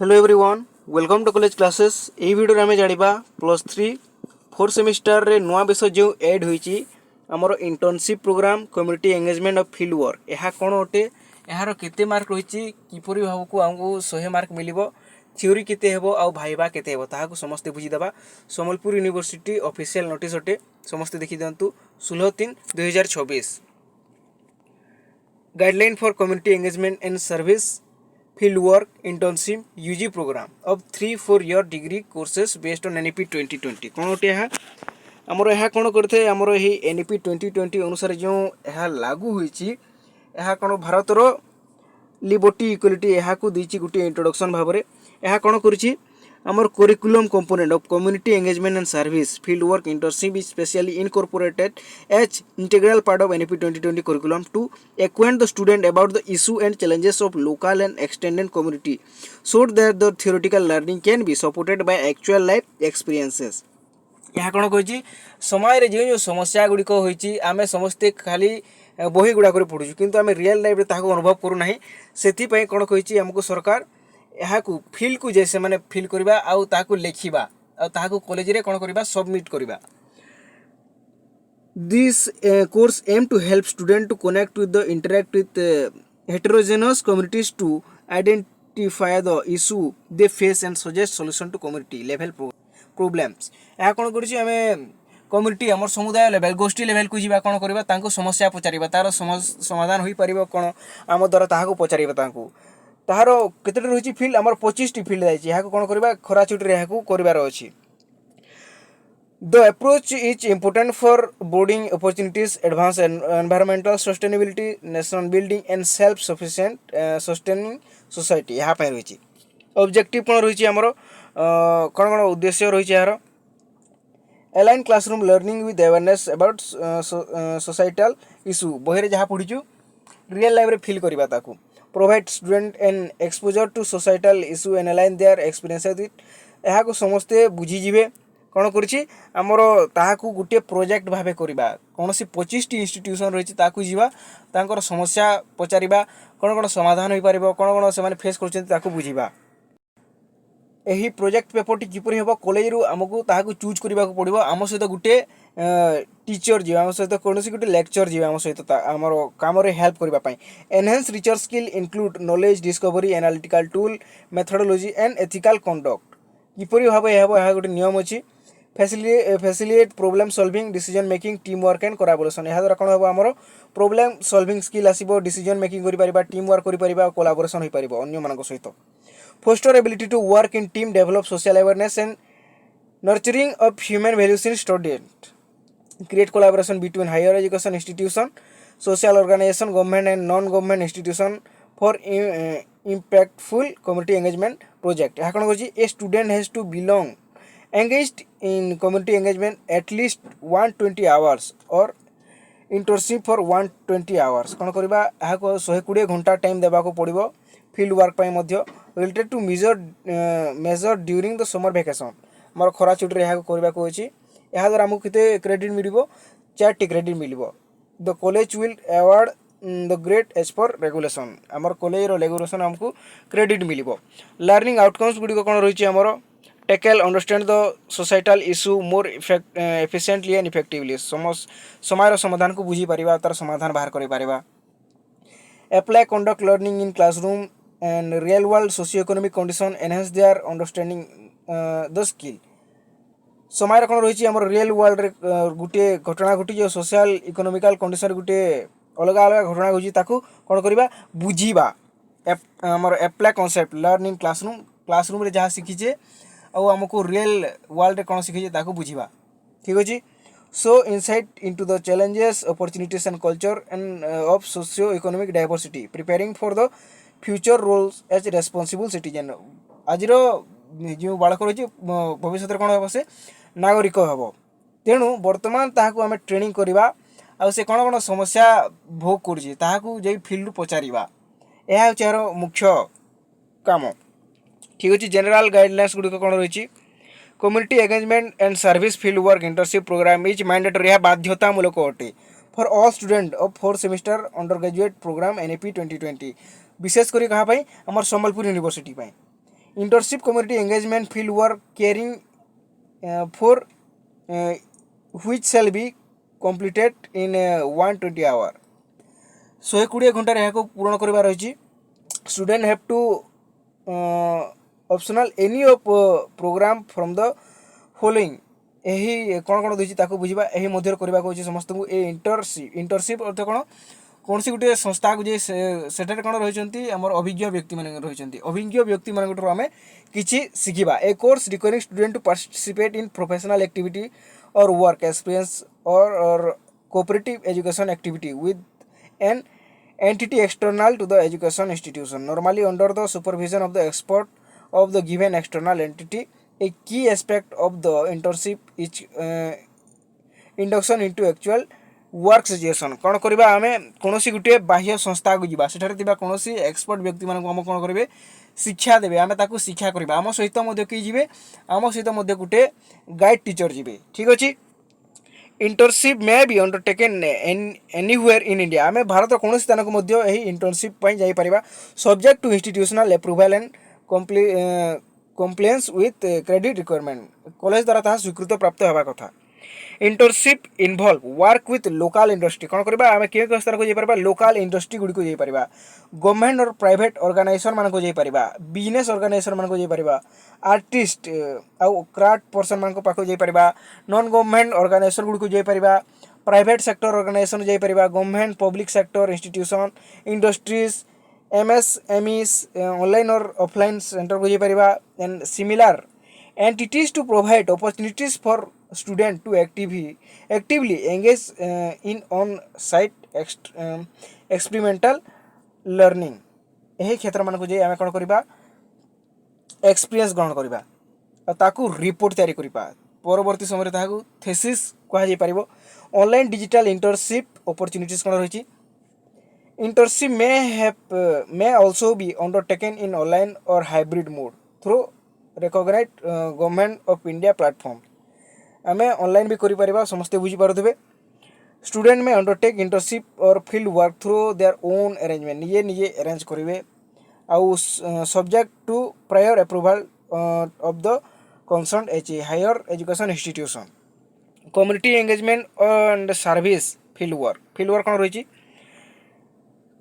Hello everyone welcome to college classes यही video आम जाना +3 4 सेमिस्टर रे नुआ विषय जो ऐड होईची आमर internship programme community engagement of field work यह कौन अटे यार केते मार्क रही किपरि भाव को आमको 100 मार्क मिलिबो थ्योरी केते हेबो आ भाइबा केते हेबो ताहाको समस्ते बुझीदेबा संबलपुर यूनिवर्सिटी ऑफिशियल नोटिस अटे समस्ते देखि दियंतु 16/3/2024 guideline for community engagement and service field work internship UG program of 3-4 year degree courses based on NEP 2020 कौन अटे आमर यह कौन करते आमर यही NEP 2020 अनुसार जो यह लागू होईची यह कौन भारतर लिबर्टी इक्वालिटी यह को दीची गोटे इंट्रोडक्शन भाव में यह कौन करिछि आमर curriculum component of community engagement and service field work internship is specially incorporated as integral part of NEP 2020 curriculum to acquaint the student about the issue and challenges of local and extended community so that the theoretical learning can be supported by actual life experiences यहाँ कौन कही समय जो जो समस्या गुड़िक होती आम समस्ते खाली बही गुड़ाक पढ़ुचु किंतु आम रियल लाइफ अनुभव करूना से कौन कही आमको सरकार यहाँ फिल को जैसे मैंने फिल करवा आउ लिखा आउ कॉलेज रे कौन करवा सबमिट करवा this course aim to help student to connect with the interact with heterogeneous communities to identify the issue they face and suggest solution to community level problems यह कौन करें कम्युनिटी आम समुदाय लेवल गोष्ठी लेवल को जावा कौन करवा समस्या पचार तार समाधान हो पार कौन आम द्वारा ताकू पचार तार केते रही फिल्ड आम 25टी फिल्ड जाइए कौन करवा खरा छुट्टी यहाँ करार अच्छी The approach is important for boarding opportunities, advance environmental sustainability, national building, and self-sufficient sustaining society. यहाँ पे रही ऑब्जेक्टिव कौन रही आमर कौन कौन उद्देश्य रही यार align classroom learning with awareness about societal issue बही जहाँ पढ़ीचु रियल लाइफ रे फील करवा ताकू provide student and exposure to societal issue and align their experience with यहाँ को समस्ते बुझीजे कौन करमर ताकू गोटे प्रोजेक्ट भाव करवा कौन सी 25टी इंस्टीट्यूशन रही जावा समस्या पचार कौन कौन समाधान हो पार कौन कौन से फेस कर बुझा यही प्रोजेक्ट पेपर टी किपरि हम कॉलेज रु आमको ताकू चूज करने को पड़ो आम सहित गोटे टीचर जी आम सहित कौन गोटे लेक्चर जी आम सहित आमर काम हेल्प करने enhance research skill include knowledge discovery analytical tool methodology and ethical conduct किपरि भाव यह गोटे नियम अच्छी facilitate problem solving decision making team work and collaboration यहाँ द्वारा कौन हम आमर प्रॉब्लम सॉल्विंग स्किल आसो डिसीजन मेकिंग कर टीम वर्क कर कोलाबोरेशन हो पार अन्य मान सहित foster ability to work in team develop social awareness and nurturing of human values in student create collaboration between higher education institution social organisation government and non government institution for impactful community engagement project यहाँ कौन कर a student has to belong engaged in community engagement at least 120 hours or internship for 120 hours कौन करवा यहाँ को 120 घंटा time देवाक पड़ो field work related to major during the summer vacation मोर खरा छुट्टी यहाँ करने को अच्छी यहाँ द्वारा आमको केते क्रेडिट मिल 4टी क्रेडिट मिल the college will award the grade as पर रेगुलेशन आमर कॉलेज रेगुलेशन आमको क्रेडिट मिल लर्निंग आउटकम्स गुड़िक कौन रही आमर tackle understand the societal issue more efficiently and effectively समय समाधान को बुझी पार तार समाधान बाहर कर apply conduct learning in classroom and real world socio economic condition enhance their understanding the skill समय कौन रही आम रियल वर्ल्ड रे गोटे घटना घटी जो सोशल इकोनॉमिकल कंडीशन गोटे अलग अलग घटना घटी कौन करवा बुझीबा आमर एप्लाई कॉन्सेप्ट लर्निंग क्लासरूम रे जहाँ शिखीचे आउ आमको रियल वर्ल्ड कौन शिखीचे बुझीबा ठीक अच्छे so insight into the challenges opportunities and culture and of socio economic diversity preparing for the future roles as responsible citizen आज जो बालक रही भविष्य कौन हम से नागरिक हम तेणु बर्तमान ताकू आम ट्रेनिंग करवा आ से कौन कौन समस्या भोग कर फिल्ड पचार यह यार मुख्य काम ठीक अच्छे जनरल गाइडलाइंस गुड़िक कौन रही community engagement and service field work internship programme is mandatory यह बाध्यतामूलक अटे for all student of 4 semester under graduate programme NEP 2020 विशेषकर कहाँ आम Sambalpur university internship community engagement field work caring for which shall be completed in 120 hour 120 घंटा यहाँ पूर्ण करार रही student have to optional any of program from the following यही कौन कौन दूसरी ताको बुझा यही मध्य करने समस्त को इंटर्नशिप अर्थ कौन कौन सी गोटे संस्था को जे सेठारे कौन रही आम अभिज्ञ व्यक्ति मान रही अभिज्ञ व्यक्ति मान आम कि शिखा a course requiring student to participate in professional activity और वर्क एक्सपीरियंस और cooperative education activity with an entity external to the education institution normally under the supervision of the expert of the given external entity. A key aspect of the internship is induction into actual work situation कौन करवा आम कौन गोटे बाह्य संस्था को जावा सेठारे कौन expert व्यक्ति मान आम कौन करेंगे शिक्षा देवे आम ताकू शिक्षा करवा आम सहित किए जी आम सहित गोटे गाइड टीचर जी ठीक अच्छे internship may be undertaken anywhere in India आम भारत कौन स्थान को इंटर्नशिप जापर subject to institutional approval and compliance with credit requirement college द्वारा ताहा स्वीकृत प्राप्त होगा कथा internship involve work with local industry कौन करवा आम क्यों स्थान को जापर लोकल इंडस्ट्री गुड़ी को जापर गवर्नमेंट और प्राइवेट ऑर्गेनाइजेशन मान को जापर बिजनेस ऑर्गेनाइजेशन मान को जापर आर्टिस्ट आउ क्राफ्ट पर्सन मान पाख जापर नॉन गवर्नमेंट ऑर्गेनाइजेशन गुड़ी को जापर प्राइवेट सेक्टर ऑर्गेनाइजेशन जापर government public sector institution industries MSMEs online और ऑफलाइन सेंटर को जापर and similar entities to provide opportunities for student to actively engage in on-site experimental learning यही क्षेत्र मान को आम कौन करवा एक्सपीरियंस ग्रहण करवा ताकू रिपोर्ट तैयारी करवा परवर्ती समय ताकू थेसिस कह ऑनलाइन डिजिटल इंटर्नशिप अपॉर्चुनिटीज कौन रही internship may also be undertaken in online or hybrid mode through recognized government of India platform आम ऑनलाइन भी करें समस्ते बुझीपे स्टूडेंट में अंडरटेक इंटर्नशिप और field work through their own arrangement निजे निजे अरेंज करेंगे आउ subject to prior approval of the concern higher education institution community engagement and service field work कौन रही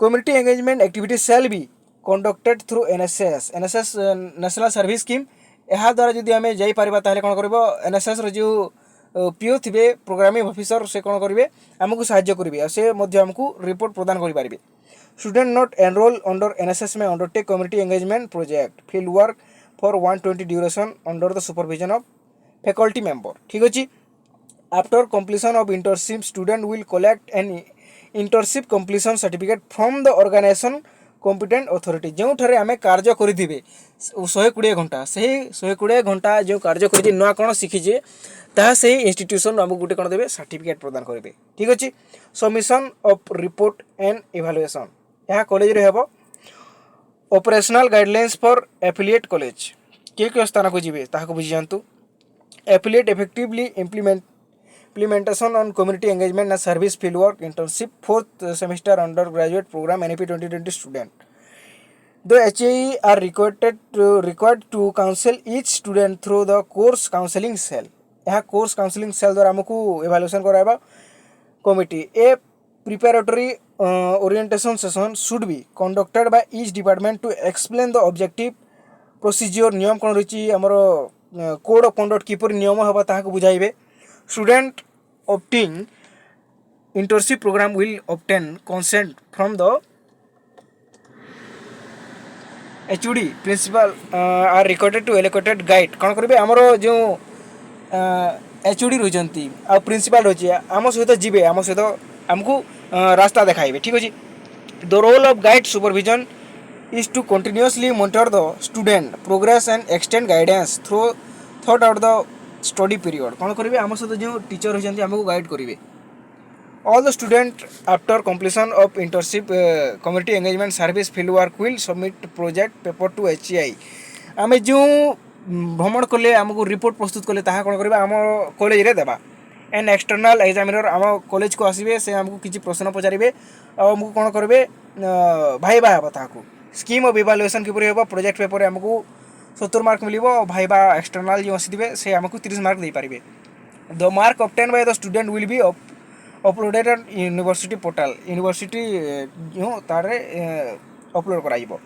community engagement activity shall be conducted through NSS national service scheme यहाँ द्वारा जब आम जापर कौन कर NSS जो पीओ थे प्रोग्रामिंग ऑफिसर से कौन करेंगे आमको साहाय्य करेंगे से आमको रिपोर्ट प्रदान करेंगे student not enrol under NSS में undertake community engagement project field work for 120 duration under the supervision of faculty member ठीक अच्छे after completion of internship student will collect an internship completion certificate from the organisation competent authority जो ठारे आम कार्य करेंगे 120 घंटा से 120 घंटा जो कार्य कर नुआ कौन शिखीजे ताहा से इंस्टीट्यूशन आमको गोटे कौन देवे सर्टिफिकेट प्रदान करेंगे ठीक अच्छे submission of report and evaluation यहाँ कॉलेज रे हेबो operational guidelines for affiliate college के स्थान को जीवे ताहा बुझी जातु affiliate effectively implementation on community engagement and service fieldwork internship 4th semester undergraduate program NEP 2020 student. The HAE are required to counsel each student through the course counseling cell. यहाँ course counseling cell द्वारा हमको evaluation कराएगा committee. A preparatory orientation session should be conducted by each department to explain the objective procedure नियम कौन रही हमरो code of conduct किपर नियम हवा ताहा को बुझाइबे student opting internship program will obtain consent from the HOD principal are recorded to allocated guide कौन करेंगे आमर जो HOD रही आ प्रिंसिपाल रही आम सहित जीवे आम सहित आमको रास्ता देखाइबे ठीक अच्छे the role of guide supervision is to continuously monitor the student progress and extend guidance throughout the study period कौन करेंगे आम सहित जो टीचर होती आमको गाइड करेंगे all the student after completion of internship community engagement service field work will submit project paper to HCI आम जो भ्रमण कले आमको रिपोर्ट प्रस्तुत कले ताहा कौन करेंगे आम कॉलेज रे देबा एंड एक्सटर्नाल एग्जामिनर आम कॉलेज को आसबे से आमको किसी प्रश्न पचारे आमको कौन करेंगे भाई बा ताकू स्कीम ऑफ इवैल्यूएशन किपर होगा प्रोजेक्ट पेपर आमको 70 मार्क मिलिबो भाइबा एक्सटर्नल जो आसीथिबे से हमकु 30 मार्क दे पारिबे the mark obtain by the student will be uploaded on university portal university जो तारे अपलोड कराइबो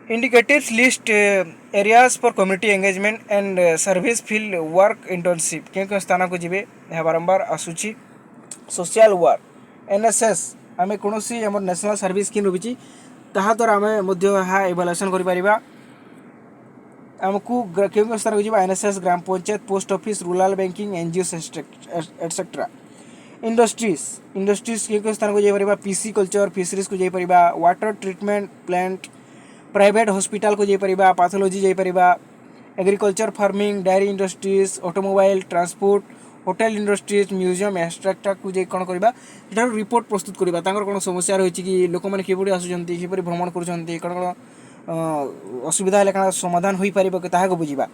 Indicators list areas for community engagement and service field work internship के स्थान को जीवे यह बारंबार आसूची सोशल वर्क एनएसएस आम कौन आम नेशनल सर्विस स्कीम रही ताहा द्वारा आम इभालुएसन कर आमको क्यों स्थान को जीवा NSS gram panchayat post office rural banking NGO etcetera industries क्यों स्थान को जापर पीसी कल्चर फिशरीज को जापर water treatment plant private hospital को जापर पैथोलॉजी जापर agriculture farming dairy industries automobile transport hotel industries museum एक्सट्राक्टा को जे कौन करवा ये रिपोर्ट प्रस्तुत करवा कौन समस्या रही कि लोक मैंने किपरि आसुँच किपरि भ्रमण कर कौन कौन असुविधा है क्या समाधान हो पार को बुझा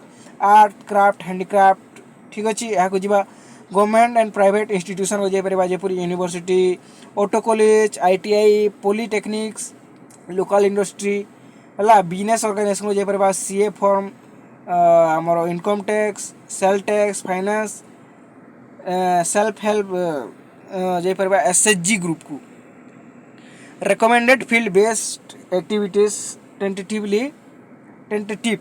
आर्ट क्राफ्ट हैंडीक्राफ्ट ठीक अच्छे यहाँ जा गवर्नमेंट एंड प्राइवेट इंस्टीट्यूशन को जापर Jaipur university auto college ITI polytechnics local industry है बिजनेस ऑर्गेनाइजेशन को जापर सीए फॉर्म आमर income tax sale tax finance self help जापर एसएचजी ग्रुप को recommended field based activities tentative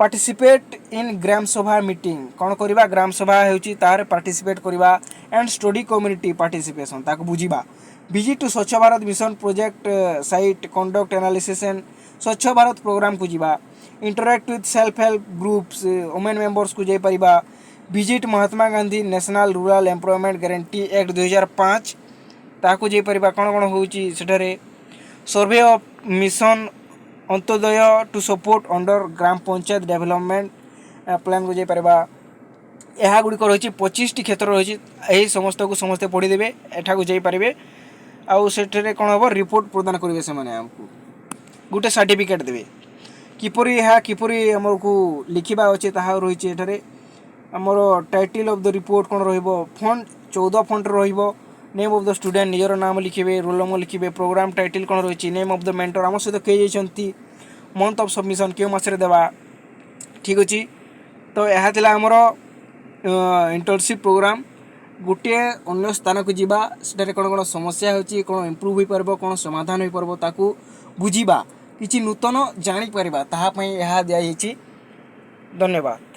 participate in gram sabha meeting कौन करवा ग्राम सभा होची तार पार्टिसिपेट करवा एंड स्टडी कम्युनिटी पार्टिसिपेशन ताको बुझीबा visit to Swachh Bharat mission project site conduct analysis and Swachh Bharat programme को जीवा interact with self help groups women members को जाई परिबा visit Mahatma Gandhi national rural employment guarantee act 2005 ताको जाई परिबा कौन कौन होची सेठारे survey of mission Antyodaya to support under gram panchayat development plan को जाई परिबा यह गुड़िक रही 25 टी क्षेत्र रही यही समस्त को समस्ते पढ़ीदेवे एठा को जाई पारिबे आउ सेठरे कौन हम रिपोर्ट प्रदान करेंगे से आमको गोटे सर्टिफिकेट देवे किपरि यह किपरि आमको लिखा अच्छे ताहा रही है आमर टाइटल ऑफ द रिपोर्ट कौन रहिबो फंड 14 फंड रहिबो नेम ऑफ द स्टूडेंट निजर नाम लिखे रोल नंबर लिखे प्रोग्राम टाइटल कौन रही नेम ऑफ द मेंटर आम सहित कई जाती मंथ ऑफ सबमिशन क्यों मसरे देवा ठीक अच्छे तो यह थिला आमर इंटर्नशिप प्रोग्राम गोटे अन्य स्थान को जीवा सेठारे कौन कौन समस्या होची कौन इम्प्रूव हो पारबो कौन समाधान हो पारबो ताकू बुझीबा किछि नूतन जानी पारिबा ताहा पई यह दिया धन्यवाद।